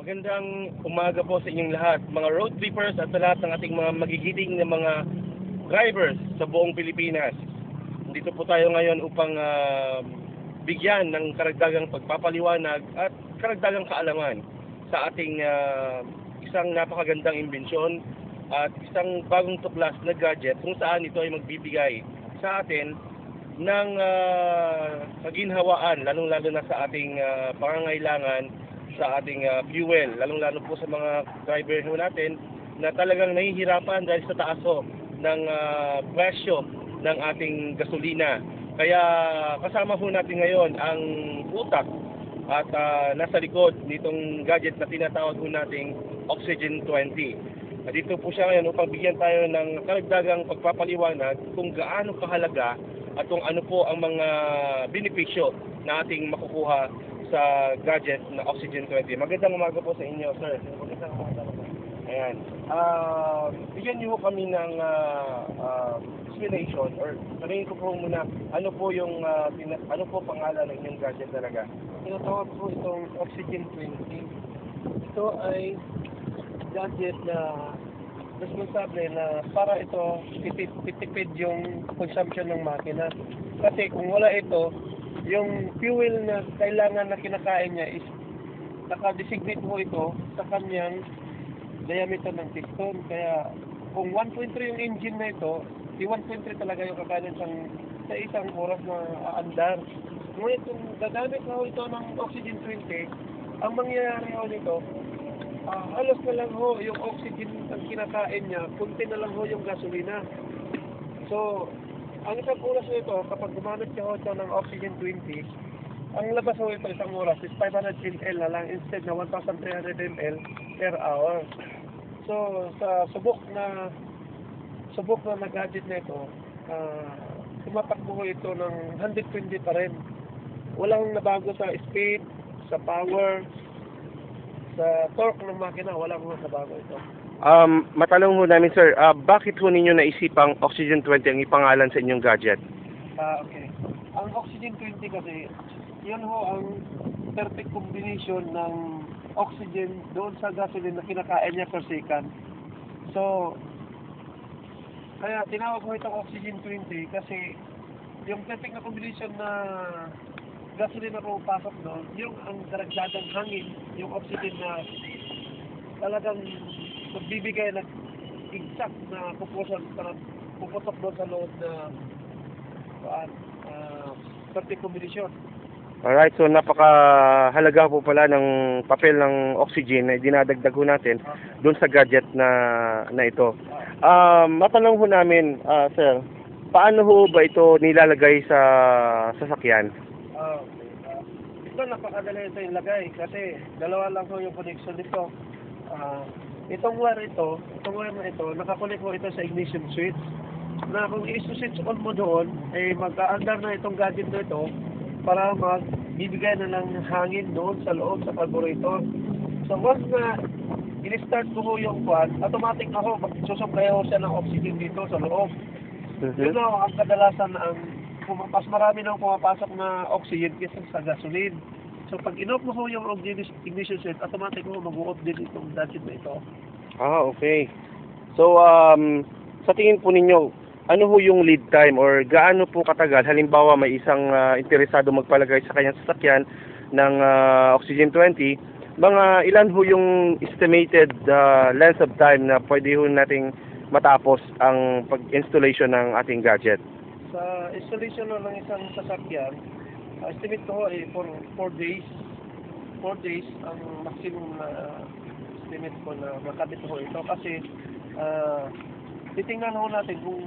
Magandang umaga po sa inyong lahat, mga road trippers at sa lahat ng ating mga magigiting na mga drivers sa buong Pilipinas. Dito po tayo ngayon upang bigyan ng karagdagang pagpapaliwanag at karagdagang kaalaman sa ating isang napakagandang imbensyon at isang bagong tuklas na gadget kung saan ito ay magbibigay sa atin ng kaginhawaan, lalong-lalo na sa ating pangangailangan sa ating fuel, lalong-lalo po sa mga driver natin na talagang nahihirapan dahil sa taas ng presyo ng ating gasolina. Kaya kasama po natin ngayon ang utak at nasa likod nitong gadget na tinatawag po nating Oxygen 20. At dito po siya ngayon upang bigyan tayo ng karagdagang pagpapaliwanag kung gaano kahalaga at kung ano po ang mga benepisyo na ating makukuha sa gadget na Oxygen 20. Magandang umaga po sa inyo, sir. Magandang umaga po. Ayan. Bigyan niyo po kami ng explanation or sabihin ko po muna ano po yung ano po pangalan ng inyong gadget talaga. Tinatawag po itong Oxygen 20. Ito ay gadget na responsable na para ito titipid yung consumption ng makina. Kasi kung wala ito, yung fuel na kailangan na kinakain niya is naka-designate po ito sa kanyang diameter ng piston. Kaya kung 1.3 yung engine na ito, di 1.3 talaga yung kakainin sa isang oras na aandar. Ngunit kung gagamit na ito ng Oxygen 20, ang mangyayari nito, halos na lang yung oxygen ang kinakain niya, kunti na lang yung gasolina. So, ang isang oras nito, kapag gumamit ka ito ng Oxygen 20, ang labas ito isang oras is 500 ml na lang instead na 1,300 ml per hour. So, sa subok na gadget na ito, tumatakbo ito ng 120 pa rin. Walang nabago sa speed, sa power, sa torque ng makina, walang nabago ito. Matanong ho namin, sir, bakit ho ninyo naisipang Oxygen 20 ang ipangalan sa inyong gadget? Okay. Ang Oxygen 20 kasi, yun ang perfect combination ng oxygen doon sa gasoline na kinakain niya per second. So, kaya tinawag ko itong Oxygen 20 kasi yung perfect na combination na gasoline na pumapasok doon, yung ang daragdagang hangin, yung oxygen na talagang magbibigay ng exact na proportion para puputok doon sa loob na perfect combination. Alright, so napakahalaga po pala ng papel ng oxygen na dinadagdag ho natin doon sa gadget na ito. Matanong ho namin, sir, paano ho ba ito nilalagay sa sasakyan? Ito napakadali ito ilagay kasi dalawa lang po yung connection nito. Itong wire na ito, nakakunik po ito sa ignition switch. Na kung i-switch on mo doon, mag-aandar na itong gadget na ito para magbibigay na ng hangin doon sa loob sa carburetor. So once na in-start ko yung fan, automatic magsusupply siya ng oxygen dito sa loob. Yun ang kadalasan mas marami nang pumapasok na oxygen kaysa sa gasoline. So pag in-off mo yung ignition switch, automatic mag-off din itong gadget na ito. Okay. So, sa tingin po ninyo, ano ho yung lead time or gaano po katagal? Halimbawa, may isang interesado magpalagay sa kanyang sasakyan ng Oxygen 20, mga ilan ho yung estimated length of time na pwede ho nating matapos ang pag-installation ng ating gadget? Sa installation ng isang sasakyan, estimate ko for 4 days. 4 days ang maximum na estimate ko na makabit ko ito kasi titingnan natin kung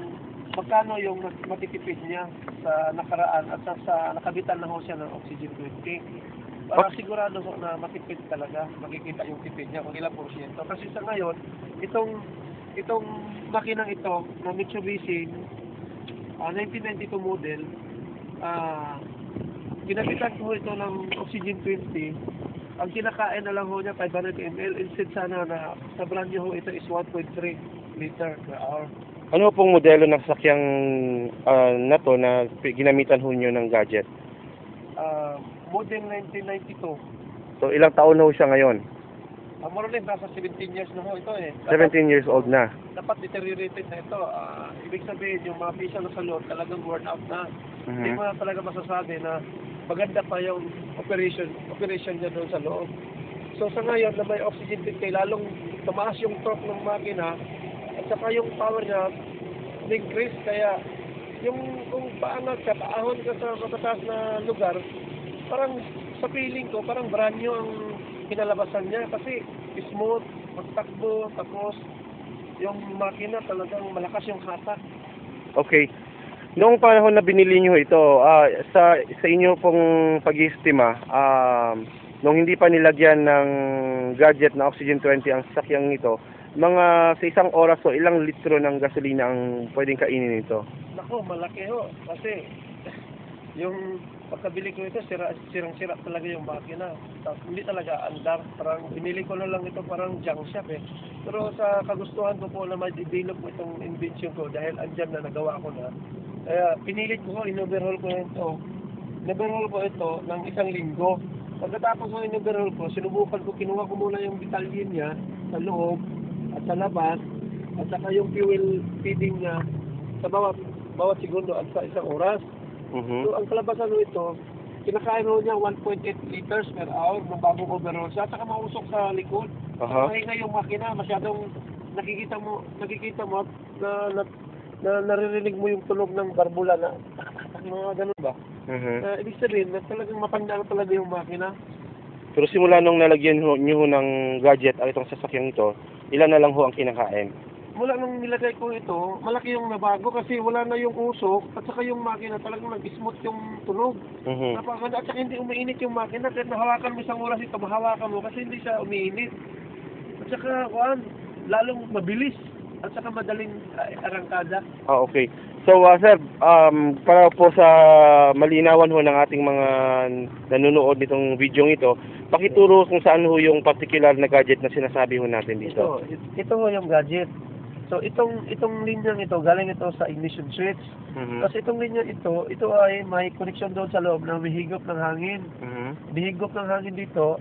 magkano yung matitipid niya sa nakaraan at sa nakabitan na siya ng Oxygen 20. Para sigurado na matipid talaga, makikita yung tipid niya kung ilang porsyento. Kasi sa ngayon, itong makinang ito na Mitsubishi 1992 model, ginabitan ko ito ng Oxygen 20. Ang kinakain na lang niya 500 ml instead sana na sa brand new ito is 1.3 liter per hour. Ano pong modelo ng sakyang na to na ginamitan ho nyo ng gadget? Model 1992. So ilang taon ho siya ngayon? more or less, nasa 17 years na ho ito eh. 17 years old na. Dapat deteriorated na ito. Ibig sabihin, yung mga pisa na sa loob talagang worn out na. Hindi mo na talaga masasabi na maganda pa yung operation niya doon sa loob. So sa ngayon na may oxygen tank kay lalong tumaas yung torque ng makina at saka yung power niya increase, kaya yung kung paangat ka, paahon ka sa matataas na lugar, parang sa feeling ko, parang brand new ang kinalabasan niya kasi smooth, magtakbo, tapos yung makina talagang malakas yung hatak. Okay. Noong panahon na binili nyo ito, sa inyo pong pag-iestima, nung hindi pa nilagyan ng gadget na Oxygen 20 ang sasakyang ito, mga sa isang oras o ilang litro ng gasolina ang pwedeng kainin nito? Nako, malaki ho. Kasi yung pagkabili ko ito, sirang-sira talaga yung makina. Tapos, hindi talaga andar. Parang binili ko na lang ito parang junk shop eh. Pero sa kagustuhan ko po na ma-develop ko itong invention ko dahil andyan na nagawa ko na. Kaya pinilit ko, in-overhaul ko ito. In-overhaul ko ito ng 1 linggo. Pagkatapos ng in-overhaul ko, sinubukan ko, kinuha ko muna yung detalye niya sa loob at sa labas at saka yung fuel feeding niya sa bawat segundo at sa isang oras. So ang kalabasan nito, kinakain niya 1.8 liters per hour ng bagong overhaul siya, at saka mausok sa likod. Mahinga yung makina, masyadong nakikita mo na naririnig mo yung tunog ng barbula na mga ganun ba? Ibig sabihin na talagang mapanda na talaga yung makina. Pero simula nung nalagyan nyo ng gadget at itong sasakyang ito, ilan na lang ho ang kinakain? Mula nung nilagay ko ito, malaki yung nabago kasi wala na yung usok at saka yung makina talagang nag-smooth yung tunog. Napakaganda at saka hindi umiinit yung makina kahit nahawakan mo isang oras ito, mahawakan mo kasi hindi siya umiinit. At saka, lalong mabilis at saka madaling arangkada. Okay. So, sir, para po sa malinawan ho ng ating mga nanonood nitong video ito, pakituro kung saan ho yung particular na gadget na sinasabi ho natin dito. Ito ho yung gadget. So, itong linyang ito, galing ito sa ignition switch. Kasi itong linyang ito ay may connection doon sa loob na humihigop ng hangin. Humihigop ng hangin dito,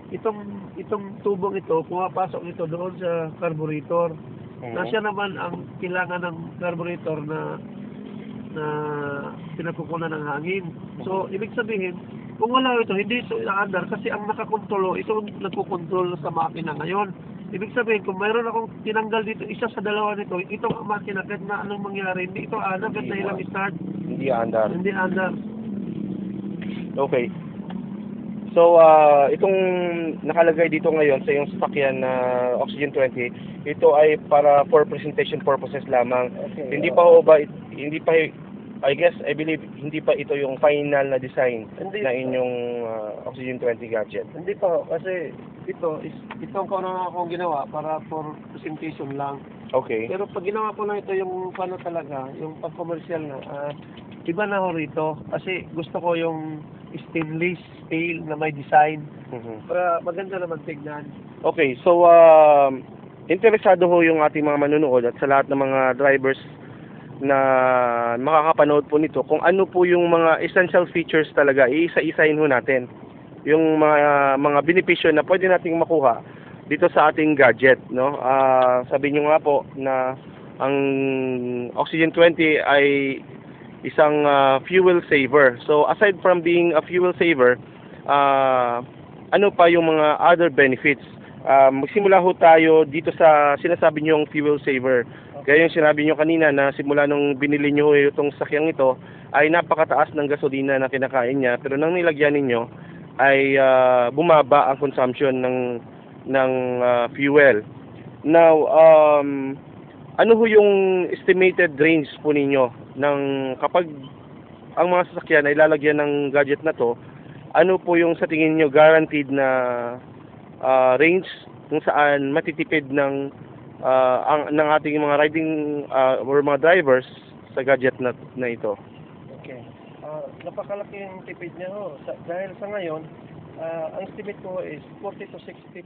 itong tubong ito, pumapasok ito doon sa carburetor. Na siya naman ang kailangan ng carburetor na pinakukunan ng hangin. So, ibig sabihin, kung wala ito, hindi ito inaandar kasi ang nakakontrolo, ito nagkukontrol sa makina ngayon. Ibig sabihin, kung mayroon akong tinanggal dito, isa sa dalawa nito, itong makina, kahit na anong mangyari, hindi ito aanar, kahit na ilang start. Hindi andar. Hindi andar. Okay. So, itong nakalagay dito ngayon sa iyong sasakyan na Oxygen 20, ito ay para for presentation purposes lamang. Okay, Hindi pa, I believe, hindi pa ito yung final na design na inyong Oxygen 20 gadget. Hindi pa, kasi ito ang kauna akong ginawa para for presentation lang. Okay. Pero pag ginawa ko na ito yung paano talaga, yung pag-commercial na, iba na ho rito. Kasi gusto ko yung stainless steel na may design. Para maganda na magtignan. Okay, so interesado ho yung ating mga manunood at sa lahat ng mga drivers na makakapanood po nito kung ano po yung mga essential features talaga, iisa-isahin ho natin yung mga benepisyo na pwede nating makuha dito sa ating gadget, no? Sabi nyo nga po na ang Oxygen 20 ay isang fuel saver. So aside from being a fuel saver, ano pa yung mga other benefits? Magsimula ho tayo dito sa sinasabi nyong fuel saver. Kaya yung sinabi nyo kanina na simula nung binili nyo itong sakyang ito ay napakataas ng gasolina na kinakain niya, pero nang nilagyan ninyo ay bumaba ang consumption ng fuel. Now, ano ho yung estimated range po ninyo ng kapag ang mga sasakyan ay lalagyan ng gadget na to, ano po yung sa tingin nyo guaranteed na range kung saan matitipid ng ating mga riding or mga drivers sa gadget na ito? Okay. Napakalaki yung tipid niya ho. Dahil sa ngayon, ang estimate ko is 40 to 60%.